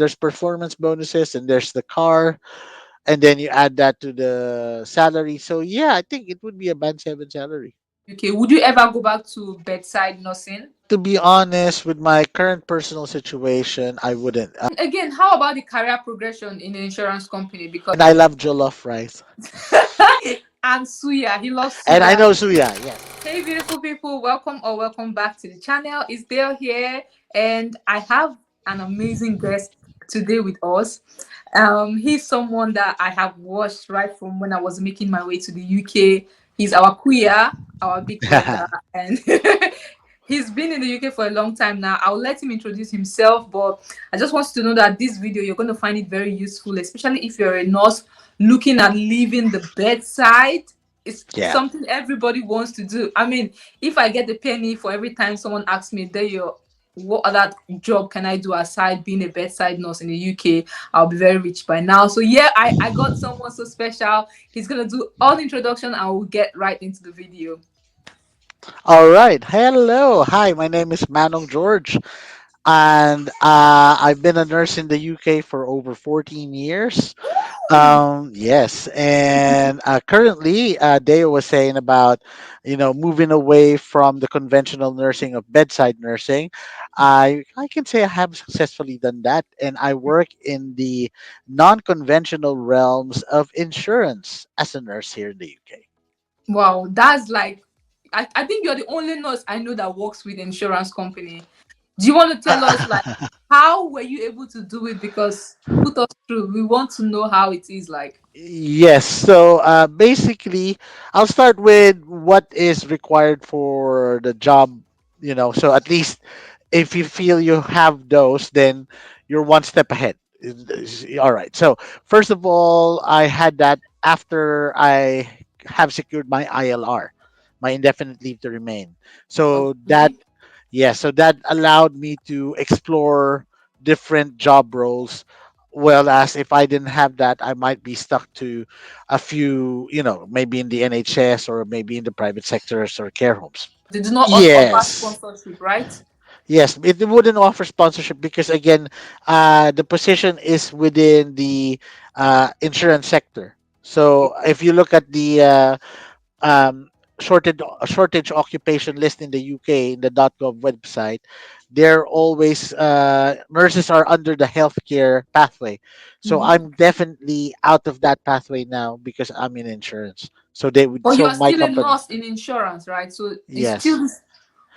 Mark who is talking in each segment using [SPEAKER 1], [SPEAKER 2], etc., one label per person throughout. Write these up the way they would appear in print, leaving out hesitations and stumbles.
[SPEAKER 1] There's performance bonuses and there's the car, and then you add that to the salary. So yeah, I think it would be a band seven salary.
[SPEAKER 2] UK. Would you ever go back to bedside nursing?
[SPEAKER 1] To be honest, with my current personal situation, I wouldn't.
[SPEAKER 2] Again, how about the career progression in the insurance company? Because
[SPEAKER 1] And I love jollof rice.
[SPEAKER 2] and Suya, he loves
[SPEAKER 1] And I
[SPEAKER 2] Suya.
[SPEAKER 1] know Suya, yes.
[SPEAKER 2] Hey, beautiful people, welcome or welcome back to the channel. It's Dale here, and I have an amazing guest today with us. He's someone that I have watched right from when I was making my way to the UK. He's our queer, our big brother, and he's been in the UK for a long time now. I'll let him introduce himself, but I just want you to know that this video you're going to find it very useful, especially if you're a nurse looking at leaving the bedside. It's
[SPEAKER 1] Yeah.
[SPEAKER 2] something everybody wants to do. I mean, if I get a penny for every time someone asks me, "There, you what other job can I do aside being a bedside nurse in the UK?" I'll be very rich by now. So yeah, I got someone so special. He's gonna do all the introduction and we'll get right into the video.
[SPEAKER 1] All right. Hello. Hi, my name is Manong George, and I've been a nurse in the UK for over 14 years. Yes, and currently, Deo was saying about, moving away from the conventional nursing of bedside nursing. I can say I have successfully done that, and I work in the non-conventional realms of insurance as a nurse here in the UK.
[SPEAKER 2] Wow, that's like I think you're the only nurse I know that works with insurance company. Do you want to tell us like how were you able to do it? Because put us through. We want to know how it is like.
[SPEAKER 1] Yes. So basically, I'll start with what is required for the job. So at least if you feel you have those, then you're one step ahead. All right. So first of all, I had that after I have secured my ILR, my indefinite leave to remain. So that,
[SPEAKER 2] Okay.
[SPEAKER 1] yeah, so that allowed me to explore different job roles. Well, as if I didn't have that, I might be stuck to a few, maybe in the NHS or maybe in the private sectors or care homes.
[SPEAKER 2] They do not offer
[SPEAKER 1] Yes.
[SPEAKER 2] sponsorship, right?
[SPEAKER 1] Yes, it wouldn't offer sponsorship because again, the position is within the insurance sector. So if you look at the um, shortage occupation list in the UK in the .gov website, they're always nurses are under the healthcare pathway. So
[SPEAKER 2] Mm-hmm.
[SPEAKER 1] I'm definitely out of that pathway now because I'm in insurance. So they would.
[SPEAKER 2] But you
[SPEAKER 1] So
[SPEAKER 2] are
[SPEAKER 1] my
[SPEAKER 2] still a
[SPEAKER 1] company.
[SPEAKER 2] nurse in insurance, right? So it's
[SPEAKER 1] Yes.
[SPEAKER 2] still.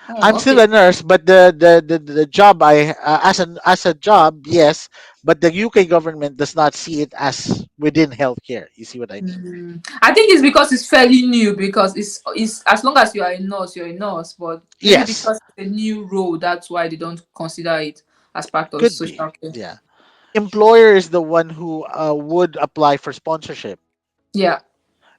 [SPEAKER 1] I'm
[SPEAKER 2] Oh,
[SPEAKER 1] still
[SPEAKER 2] okay.
[SPEAKER 1] a nurse, but the job as a job, yes, but the UK government does not see it as within healthcare. You see what I mean?
[SPEAKER 2] I think it's because it's fairly new because it's as long as you are a nurse, you're a nurse. But maybe
[SPEAKER 1] Yes,
[SPEAKER 2] because it's a new role, that's why they don't consider it as part of
[SPEAKER 1] could be.
[SPEAKER 2] social care.
[SPEAKER 1] Yeah, employer is the one who would apply for sponsorship.
[SPEAKER 2] Yeah.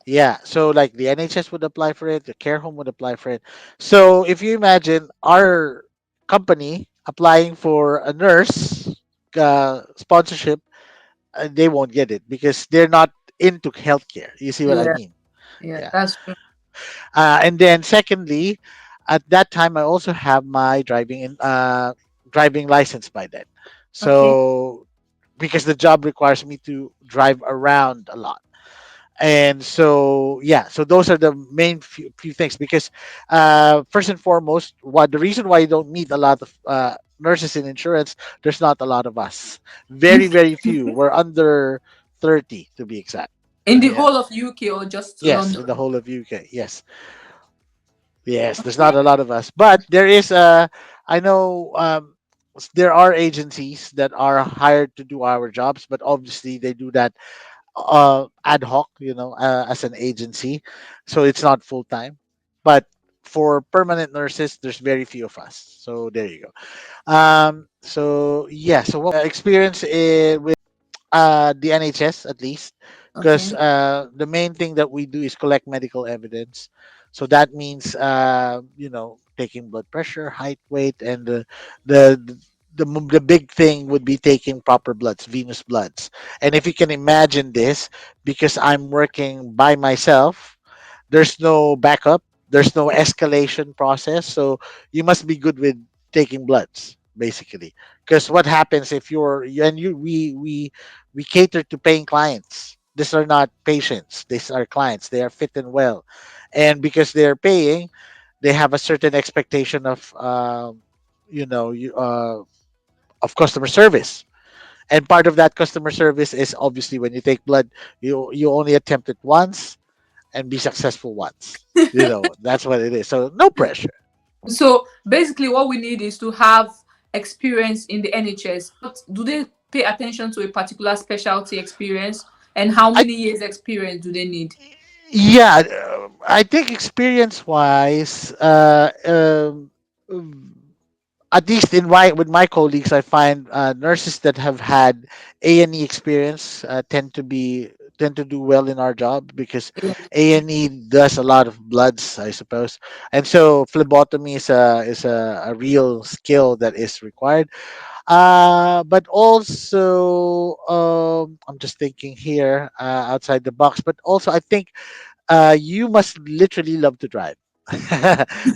[SPEAKER 1] Yeah, so like the NHS would apply for it, the care home would apply for it. So if you imagine our company applying for a nurse sponsorship, they won't get it because they're not into healthcare. You see what I
[SPEAKER 2] Yeah.
[SPEAKER 1] mean?
[SPEAKER 2] Yeah.
[SPEAKER 1] Yeah.
[SPEAKER 2] That's true.
[SPEAKER 1] And then secondly, at that time I also have my driving license by then.
[SPEAKER 2] Okay.
[SPEAKER 1] So because the job requires me to drive around a lot. And so yeah, so those are the main few things because first and foremost, what the reason why you don't meet a lot of nurses in insurance, there's not a lot of us. Very, very few. We're under 30 to be exact.
[SPEAKER 2] In the
[SPEAKER 1] Yeah.
[SPEAKER 2] whole of UK or just
[SPEAKER 1] Yes, in the
[SPEAKER 2] London?
[SPEAKER 1] whole of UK. Yes. Yes, there's not
[SPEAKER 2] Okay.
[SPEAKER 1] a lot of us, but there is I know there are agencies that are hired to do our jobs, but obviously they do that ad hoc, as an agency, so it's not full time. But for permanent nurses, there's very few of us. So there you go. So yeah, so what experience with the NHS at least, because
[SPEAKER 2] Okay.
[SPEAKER 1] the main thing that we do is collect medical evidence. So that means taking blood pressure, height, weight, and the the big thing would be taking proper bloods, venous bloods. And if you can imagine this, because I'm working by myself, there's no backup, there's no escalation process. So you must be good with taking bloods, basically. Because what happens if and you we cater to paying clients. These are not patients. These are clients. They are fit and well, and because they are paying, they have a certain expectation of you know you, of customer service. And part of that customer service is obviously when you take blood, you only attempt it once and be successful once. That's what it is. So no pressure.
[SPEAKER 2] So basically, what we need is to have experience in the NHS. But do they pay attention to a particular specialty experience? And how
[SPEAKER 1] I
[SPEAKER 2] many years experience do they need?
[SPEAKER 1] Yeah, I think experience wise, at least in my with my colleagues, I find nurses that have had A&E experience tend to do well in our job because
[SPEAKER 2] Yeah.
[SPEAKER 1] A&E does a lot of bloods, I suppose, and so phlebotomy is a real skill that is required. But also, I'm just thinking here outside the box. But also, I think you must literally love to drive.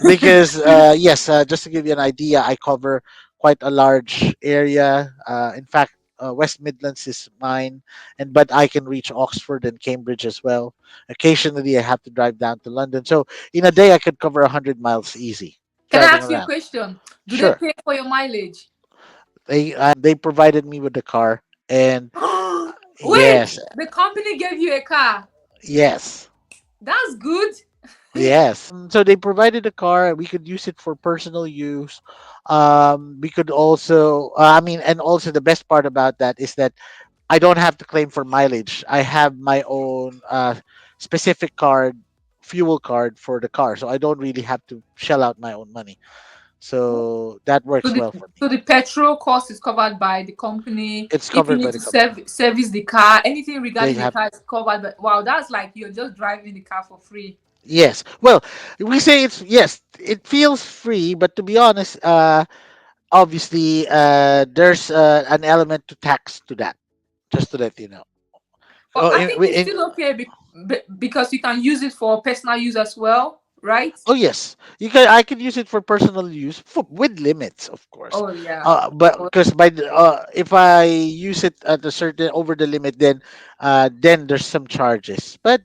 [SPEAKER 1] Because yes, just to give you an idea, I cover quite a large area. In fact, West Midlands is mine, and but I can reach Oxford and Cambridge as well. Occasionally, I have to drive down to London. So in a day, I could cover 100 miles easy
[SPEAKER 2] Can I
[SPEAKER 1] driving
[SPEAKER 2] ask you a
[SPEAKER 1] around.
[SPEAKER 2] question? Do they
[SPEAKER 1] Sure,
[SPEAKER 2] pay for your mileage?
[SPEAKER 1] they provided me with the car, and
[SPEAKER 2] Wait,
[SPEAKER 1] yes,
[SPEAKER 2] the company gave you a car.
[SPEAKER 1] yes.
[SPEAKER 2] That's good.
[SPEAKER 1] Yes. So they provided a car. We could use it for personal use. We could also, I mean, and also the best part about that is that I don't have to claim for mileage. I have my own specific card, fuel card for the car. So I don't really have to shell out my own money. So that
[SPEAKER 2] So
[SPEAKER 1] works
[SPEAKER 2] the
[SPEAKER 1] well for me.
[SPEAKER 2] so the petrol cost is covered by the company.
[SPEAKER 1] It's
[SPEAKER 2] If you
[SPEAKER 1] covered
[SPEAKER 2] need
[SPEAKER 1] by the
[SPEAKER 2] to
[SPEAKER 1] company.
[SPEAKER 2] service the car, anything
[SPEAKER 1] They
[SPEAKER 2] regarding the
[SPEAKER 1] have,
[SPEAKER 2] car is covered. But wow, that's like you're just driving the car for free.
[SPEAKER 1] yes. Well, we say yes, it feels free, but to be honest, obviously there's an element to tax to that, just to let you know.
[SPEAKER 2] But
[SPEAKER 1] Oh,
[SPEAKER 2] I think it's still okay because you can use it for personal use as well, right?
[SPEAKER 1] oh yes, I can use it for personal use with limits, of course.
[SPEAKER 2] Oh yeah.
[SPEAKER 1] But
[SPEAKER 2] Oh,
[SPEAKER 1] because if I use it at a certain over the limit, then there's some charges. But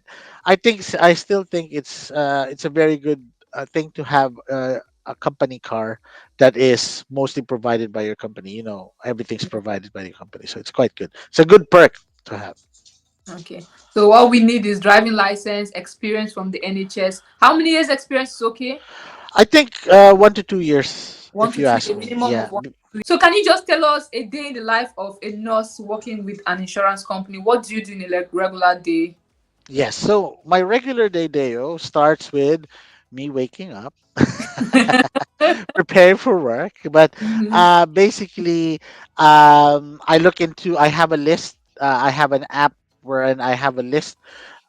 [SPEAKER 1] I still think it's a very good thing to have a company car that is mostly provided by your company. Everything's
[SPEAKER 2] yeah.
[SPEAKER 1] provided by the company, so it's quite good. It's a good perk to have.
[SPEAKER 2] Okay. So what we need is driving license, experience from the NHS. How many years experience is okay?
[SPEAKER 1] I think 1 to 2 years,
[SPEAKER 2] One
[SPEAKER 1] if
[SPEAKER 2] to
[SPEAKER 1] you
[SPEAKER 2] two,
[SPEAKER 1] ask
[SPEAKER 2] a
[SPEAKER 1] me.
[SPEAKER 2] minimum
[SPEAKER 1] Yeah.
[SPEAKER 2] of 1 to 2 years. So can you just tell us a day in the life of a nurse working with an insurance company? What do you do in a regular day?
[SPEAKER 1] Yes. So my regular day starts with me waking up, preparing for work. But
[SPEAKER 2] Mhm.
[SPEAKER 1] basically, I have a list. I have an app wherein I have a list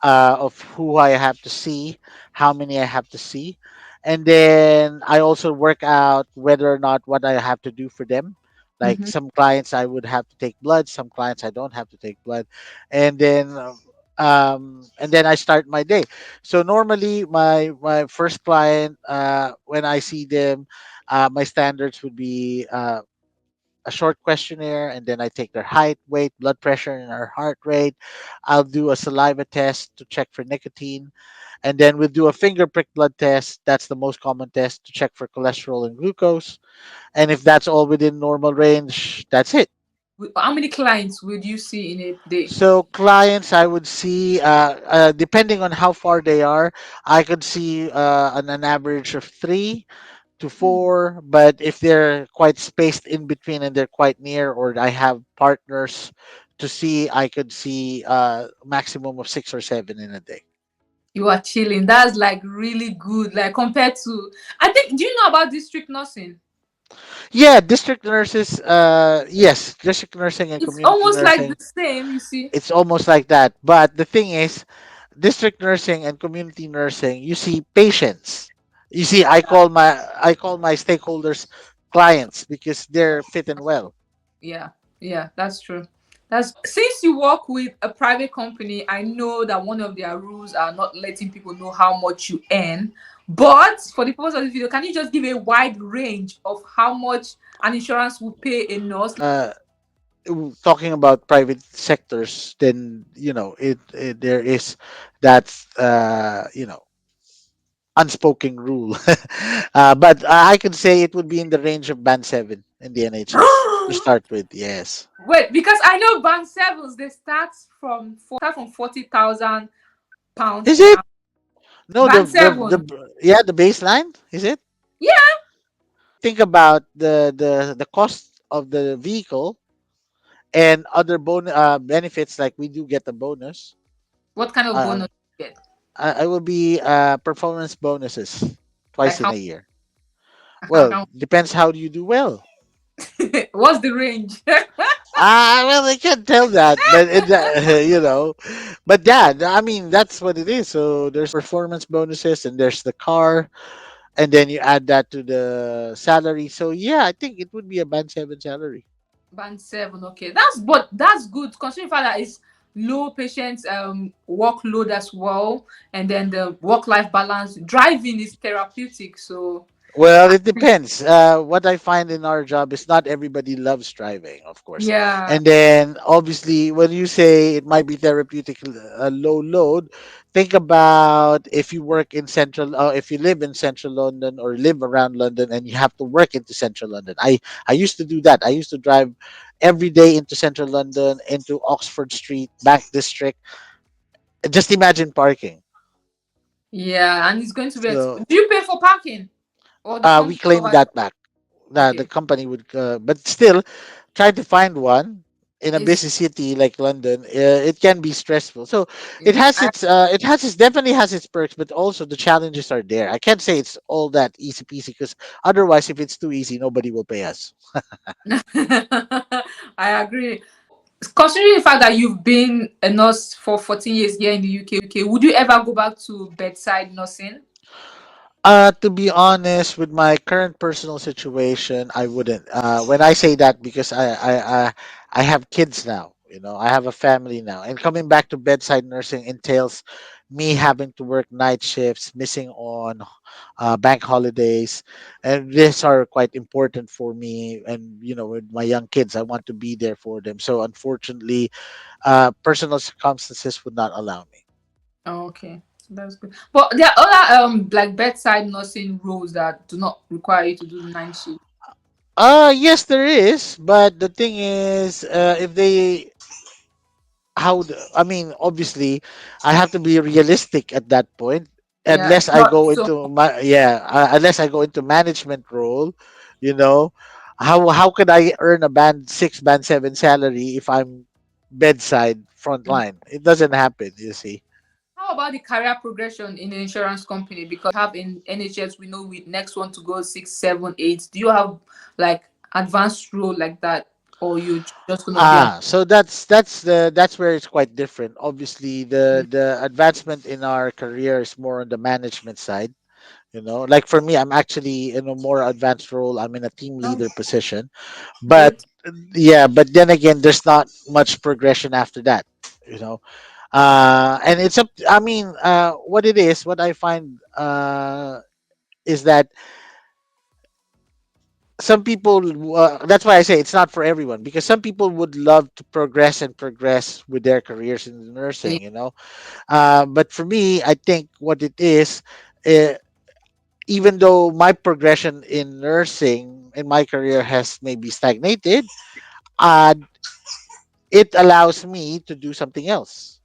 [SPEAKER 1] of who I have to see, how many I have to see, and then I also work out whether or not what I have to do for them. Like
[SPEAKER 2] Mhm.
[SPEAKER 1] some clients, I would have to take blood. Some clients, I don't have to take blood, and then I start my day. So normally, my first client, when I see them, my standards would be a short questionnaire, and then I take their height, weight, blood pressure, and their heart rate. I'll do a saliva test to check for nicotine, and then we'll do a finger prick blood test. That's the most common test to check for cholesterol and glucose. And if that's all within normal range, that's it.
[SPEAKER 2] How many clients would you see in a day?
[SPEAKER 1] So clients, I would see, depending on how far they are, I could see an average of 3 to 4. But if they're quite spaced in between and they're quite near, or I have partners to see, I could see maximum of 6 or 7 in a day.
[SPEAKER 2] You are chilling. That's like really good. Like compared to, I think. Do you know about district nursing?
[SPEAKER 1] Yeah, district nurses. Yes, district nursing and
[SPEAKER 2] It's
[SPEAKER 1] community
[SPEAKER 2] almost like the
[SPEAKER 1] nursing.
[SPEAKER 2] same. You see.
[SPEAKER 1] It's almost like that. But the thing is, district nursing and community nursing, you see patients. You see, I call my stakeholders clients because they're fit and well.
[SPEAKER 2] Yeah, yeah, that's true. Since you work with a private company, I know that one of their rules are not letting people know how much you earn. But for the purpose of this video, can you just give a wide range of how much an insurance will pay a nurse?
[SPEAKER 1] Talking about private sectors, then it there is that unspoken rule. But I could say it would be in the range of band 7 in the NHS to start with. Yes.
[SPEAKER 2] Wait, because I know band sevens they start from 40,000 pounds
[SPEAKER 1] Is
[SPEAKER 2] per
[SPEAKER 1] it?
[SPEAKER 2] annum.
[SPEAKER 1] No,
[SPEAKER 2] Band seven,
[SPEAKER 1] yeah, the baseline, is it?
[SPEAKER 2] yeah.
[SPEAKER 1] Think about the cost of the vehicle and other benefits, like we do get the bonus.
[SPEAKER 2] What kind of
[SPEAKER 1] Uh,
[SPEAKER 2] bonus do you get?
[SPEAKER 1] I will be performance bonuses
[SPEAKER 2] Like
[SPEAKER 1] twice in
[SPEAKER 2] how?
[SPEAKER 1] a year. Well,
[SPEAKER 2] How
[SPEAKER 1] depends how do you do well.
[SPEAKER 2] what's the range?
[SPEAKER 1] Well, I can't tell that, but but yeah, I mean that's what it is. So there's performance bonuses, and there's the car, and then you add that to the salary. So yeah, I think it would be a band 7 salary.
[SPEAKER 2] Band seven, okay. That's good considering the fact that it's low patient workload as well, and then the work life balance. Driving is therapeutic, so
[SPEAKER 1] Well, it depends. What I find in our job is not everybody loves driving, of course.
[SPEAKER 2] yeah.
[SPEAKER 1] And then, obviously, when you say it might be therapeutic, low load, think about if you if you live in central London or live around London and you have to work into central London. I used to do that. I used to drive every day into central London, into Oxford Street, Bank District. Just imagine parking.
[SPEAKER 2] Yeah, and it's going to be
[SPEAKER 1] So
[SPEAKER 2] do you pay for parking or the
[SPEAKER 1] we
[SPEAKER 2] company
[SPEAKER 1] claim
[SPEAKER 2] covers?
[SPEAKER 1] that back. The
[SPEAKER 2] Okay.
[SPEAKER 1] company would, but still, try to find one in a
[SPEAKER 2] It's
[SPEAKER 1] busy city like London. It can be stressful. So
[SPEAKER 2] I
[SPEAKER 1] it definitely has its perks, but also the challenges are there. I can't say it's all that easy peasy, because otherwise, if it's too easy, nobody will pay us.
[SPEAKER 2] I agree. Considering the fact that you've been a nurse for 14 years here in the UK, would you ever go back to bedside nursing?
[SPEAKER 1] To be honest, with my current personal situation, I wouldn't. When I say that, because I have kids now. I have a family now, and coming back to bedside nursing entails me having to work night shifts, missing on bank holidays, and these are quite important for me. And with my young kids, I want to be there for them. So unfortunately, personal circumstances would not allow me.
[SPEAKER 2] Oh, okay, that's good. But there are other like bedside nursing roles that do not require you to do the night shift.
[SPEAKER 1] Yes, there is, but the thing is, if they I mean, obviously, I have to be realistic at that point.
[SPEAKER 2] Yeah,
[SPEAKER 1] Unless I
[SPEAKER 2] not
[SPEAKER 1] go
[SPEAKER 2] so.
[SPEAKER 1] into unless I go into management role, you know, how could I earn a band 6, band 7 salary if I'm bedside
[SPEAKER 2] Mm.
[SPEAKER 1] frontline? It doesn't happen, you see.
[SPEAKER 2] How about the career progression in the insurance company? Because have in NHS, we know we next one to go 6, 7, 8. Do you have like advanced role like that, or you just gonna be an
[SPEAKER 1] So that's where it's quite different. Obviously, the advancement in our career is more on the management side. Like for me, I'm actually in a more advanced role. I'm in a team
[SPEAKER 2] oh,
[SPEAKER 1] leader position, but
[SPEAKER 2] good?
[SPEAKER 1] yeah, but then again, there's not much progression after that. you know and it's up, I mean, what I find is that some people, that's why I say it's not for everyone, because some people would love to progress with their careers in
[SPEAKER 2] Yeah.
[SPEAKER 1] nursing. But for me, I think what it is, uh, even though my progression in nursing in my career has maybe stagnated, uh, it allows me to do something else,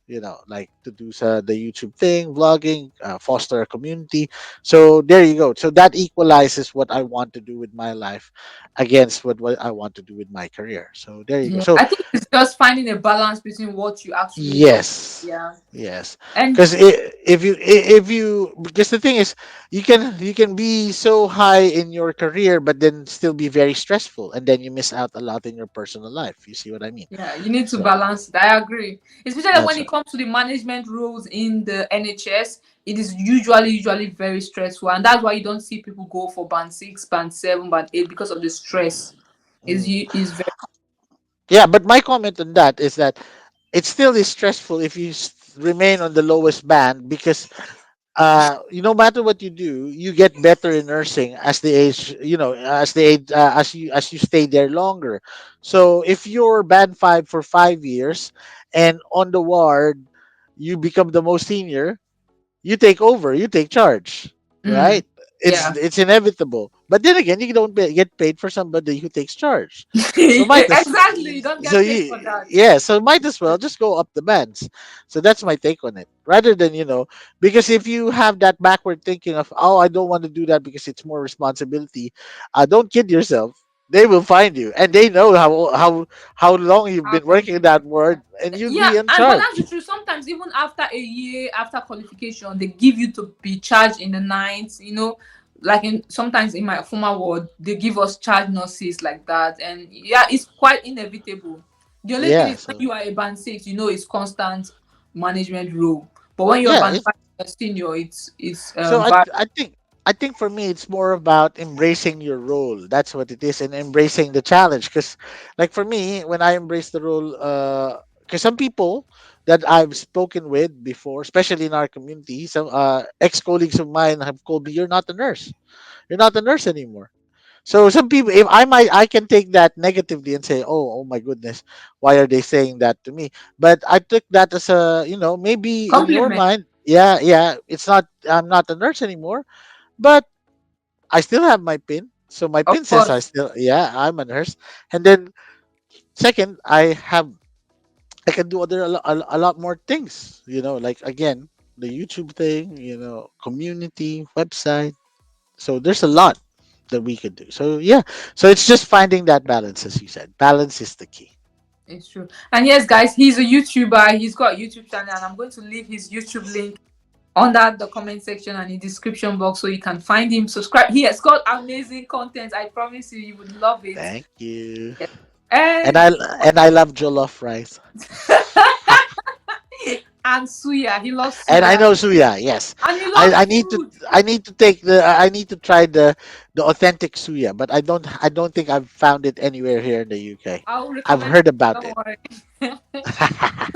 [SPEAKER 1] like to do the YouTube thing, vlogging, foster a community. So there you go. So that equalizes what I want to do with my life against what I want to do with my career. So there you go.
[SPEAKER 2] Yeah,
[SPEAKER 1] So
[SPEAKER 2] I think it's just finding a balance between what you actually love.
[SPEAKER 1] yes,
[SPEAKER 2] Yeah,
[SPEAKER 1] yes.
[SPEAKER 2] and
[SPEAKER 1] Because if you because the thing is, you can be so high in your career, but then still be very stressful, and then you miss out a lot in your personal life. You see what I mean?
[SPEAKER 2] yeah, you need to
[SPEAKER 1] So
[SPEAKER 2] balance it. I agree. Especially when
[SPEAKER 1] that's
[SPEAKER 2] it
[SPEAKER 1] right.
[SPEAKER 2] comes to the management roles in the NHS, it is usually very stressful, and that's why you don't see people go for band 6, band 7, band 8 because of the stress. Is
[SPEAKER 1] Mm.
[SPEAKER 2] you is very
[SPEAKER 1] Yeah, but my comment on that is that it still is stressful if you remain on the lowest band, because no matter what you do, you get better in nursing as the age, as the age, as you stay there longer. So if you're band 5 for 5 years and on the ward you become the most senior, you take over, you take charge,
[SPEAKER 2] Mm,
[SPEAKER 1] right? it's
[SPEAKER 2] yeah.
[SPEAKER 1] it's inevitable. But then again, you don't get paid for somebody who takes charge. So might as
[SPEAKER 2] Exactly. You don't
[SPEAKER 1] so
[SPEAKER 2] get paid
[SPEAKER 1] you
[SPEAKER 2] for that.
[SPEAKER 1] yeah, so might as well just go up the bands. So that's my take on it, rather than, because if you have that backward thinking of, oh, I don't want to do that because it's more responsibility, don't kid yourself. They will find you, and they know how long you've
[SPEAKER 2] How
[SPEAKER 1] been
[SPEAKER 2] long
[SPEAKER 1] working in
[SPEAKER 2] you've been
[SPEAKER 1] that
[SPEAKER 2] there.
[SPEAKER 1] word, and you'll
[SPEAKER 2] Yeah,
[SPEAKER 1] be in
[SPEAKER 2] and but that's the
[SPEAKER 1] charge.
[SPEAKER 2] truth. Sometimes even after a year after qualification, they give you to be charged in the night. Like in sometimes in my former ward, they give us charge nurses like that, and yeah, it's quite inevitable. The only thing
[SPEAKER 1] Yeah,
[SPEAKER 2] is when
[SPEAKER 1] so
[SPEAKER 2] you are a band 6, it's constant management role. But when you're
[SPEAKER 1] yeah,
[SPEAKER 2] band 5 a senior, it's
[SPEAKER 1] So I
[SPEAKER 2] vari-
[SPEAKER 1] I think I think for me it's more about embracing your role. That's what it is, and embracing the challenge. Because, like for me, when I embrace the role, because some people that I've spoken with before, especially in our community, some ex colleagues of mine have told me, "You're not a nurse. You're not a nurse anymore." So some people, if I can take that negatively and say, "Oh, oh my goodness, why are they saying that to me?" But I took that as a, maybe in your
[SPEAKER 2] compliment,
[SPEAKER 1] mind, yeah, yeah, it's not, I'm not a nurse anymore, but I still have my pin. So my
[SPEAKER 2] of
[SPEAKER 1] pin says I
[SPEAKER 2] course.
[SPEAKER 1] still, yeah, I'm a nurse. And then second, I can do a lot more things, like again, the YouTube thing, community, website. So there's a lot that we could do. So yeah, so it's just finding that balance, as you said. Balance is the key.
[SPEAKER 2] It's true. And yes, guys, he's a YouTuber. He's got a YouTube channel, and I'm going to leave his YouTube link under the comment section and in the description box so you can find him. Subscribe. He has got amazing content. I promise you, you would love it.
[SPEAKER 1] Thank you.
[SPEAKER 2] Yes.
[SPEAKER 1] And
[SPEAKER 2] And
[SPEAKER 1] I and I love jollof rice.
[SPEAKER 2] and suya. He loves
[SPEAKER 1] And I
[SPEAKER 2] suya.
[SPEAKER 1] know suya. Yes,
[SPEAKER 2] And he
[SPEAKER 1] I
[SPEAKER 2] loves
[SPEAKER 1] need to
[SPEAKER 2] food.
[SPEAKER 1] I need to try the authentic suya, but I don't think I've found it anywhere here in the UK.
[SPEAKER 2] I'll
[SPEAKER 1] I've
[SPEAKER 2] recommend it.
[SPEAKER 1] heard about
[SPEAKER 2] Don't
[SPEAKER 1] it.
[SPEAKER 2] worry.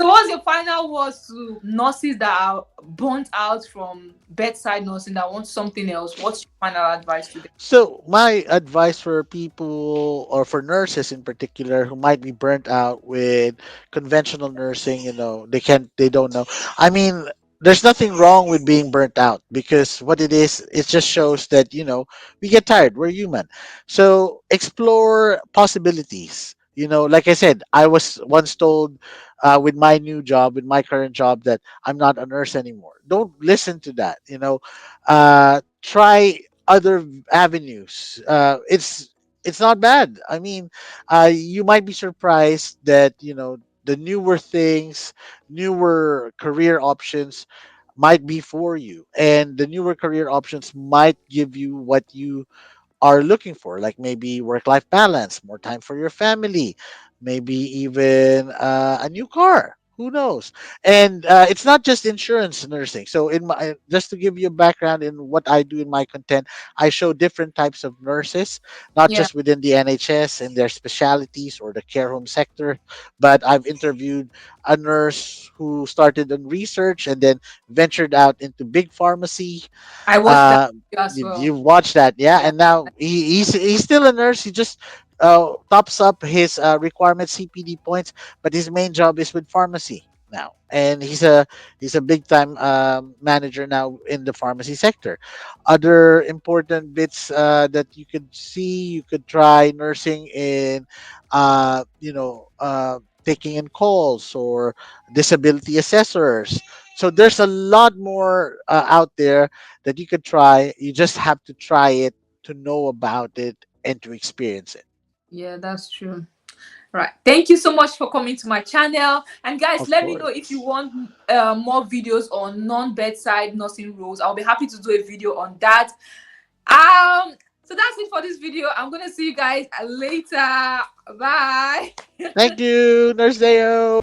[SPEAKER 2] So what's your final words to nurses that are burnt out from bedside nursing that want something else? What's your final advice to them?
[SPEAKER 1] So my advice for people, or for nurses in particular, who might be burnt out with conventional nursing, they don't know. I mean, there's nothing wrong with being burnt out, because what it is, it just shows that, we get tired. We're human. So explore possibilities. Like I said, I was once told, with my new job, with my current job, that I'm not a nurse anymore. Don't listen to that. Try other avenues. It's not bad. I mean, you might be surprised that, the newer things, newer career options might be for you, and the newer career options might give you what you are looking for, like maybe work life balance, more time for your family, maybe even a new car. Who knows? And it's not just insurance nursing. So, just to give you a background in what I do in my content, I show different types of nurses, not
[SPEAKER 2] Yeah,
[SPEAKER 1] just within the NHS and their specialities or the care home sector, but I've interviewed a nurse who started on research and then ventured out into big pharmacy.
[SPEAKER 2] I watched that
[SPEAKER 1] uh,
[SPEAKER 2] video as well.
[SPEAKER 1] you watched that, yeah?
[SPEAKER 2] Yeah.
[SPEAKER 1] And now he's still a nurse. He just tops up his requirement CPD points, but his main job is with pharmacy now, and he's a big time manager now in the pharmacy sector. Other important bits that you could see, you could try nursing in, taking in calls or disability assessors. So there's a lot more out there that you could try. You just have to try it to know about it and to experience it.
[SPEAKER 2] Yeah, that's true. Right. Thank you so much for coming to my channel. And guys,
[SPEAKER 1] Of
[SPEAKER 2] let me know if you
[SPEAKER 1] course.
[SPEAKER 2] want more videos on non-bedside nursing roles. I'll be happy to do a video on that. So that's it for this video. I'm gonna see you guys later. Bye.
[SPEAKER 1] Thank you, Nurse Deo.